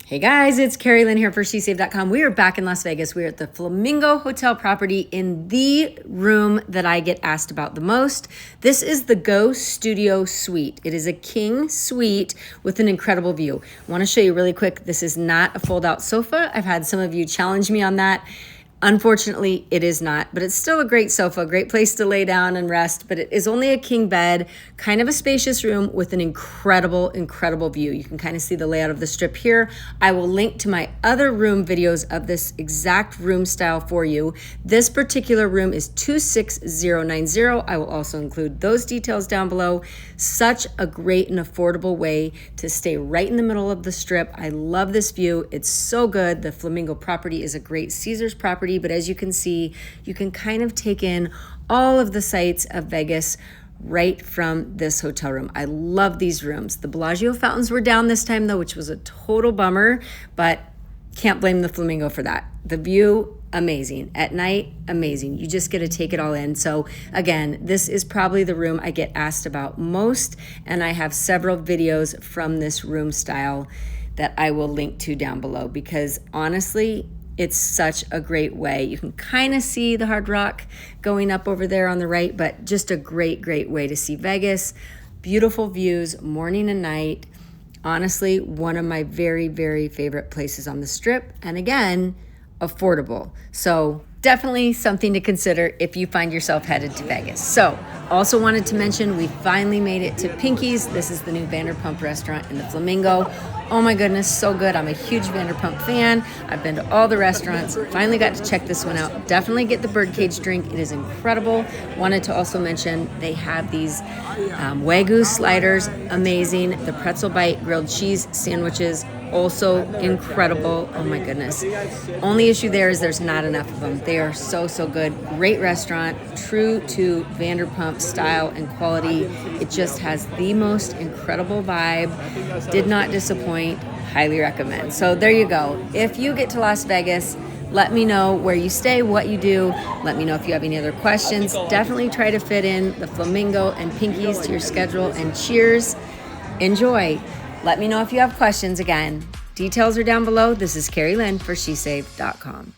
Hey guys, it's Carrie Lynn here for SheSave.com. We are back in Las Vegas. We are at the Flamingo Hotel property in the room that I get asked about the most. This is the Go Studio Suite. It is a king suite with an incredible view. I want to show you really quick. This is not a fold-out sofa. I've had some of you challenge me on that. Unfortunately, it is not, but it's still a great sofa, great place to lay down and rest, but it is only a king bed, kind of a spacious room with an incredible, incredible view. You can kind of see the layout of the strip here. I will link to my other room videos of this exact room style for you. This particular room is 26090. I will also include those details down below. Such a great and affordable way to stay right in the middle of the strip. I love this view. It's so good. The Flamingo property is a great Caesars property, but as you can see, you can kind of take in all of the sights of Vegas right from this hotel room. I love these rooms. The Bellagio fountains were down this time though, which was a total bummer, but can't blame the Flamingo for that. The view, amazing. At night, amazing. You just get to take it all in. So again, this is probably the room I get asked about most, and I have several videos from this room style that I will link to down below because honestly, it's such a great way. You can kind of see the Hard Rock going up over there on the right, but just a great, great way to see Vegas. Beautiful views, morning and night. Honestly, one of my very, very favorite places on the Strip. And again, affordable. So definitely something to consider if you find yourself headed to Vegas. So also wanted to mention we finally made it to Pinky's. This is the new Vanderpump restaurant in the Flamingo. Oh my goodness, so good. I'm a huge Vanderpump fan. I've been to all the restaurants. Finally got to check this one out. Definitely get the birdcage drink. It is incredible. Wanted to also mention they have these Wagyu Sliders, amazing. The pretzel bite grilled cheese sandwiches, also incredible. Oh my goodness. Only issue there is there's not enough of them. They are so, so good. Great restaurant, true to Vanderpump style and quality. It just has the most incredible vibe. Did not disappoint. Highly recommend. So there you go. If you get to Las Vegas, let me know where you stay, what you do. Let me know if you have any other questions. Definitely try to fit in the Flamingo and Pinky's to your schedule, and cheers. Enjoy. Let me know if you have questions. Again, details are down below. This is Carrie Lynn for SheSave.com.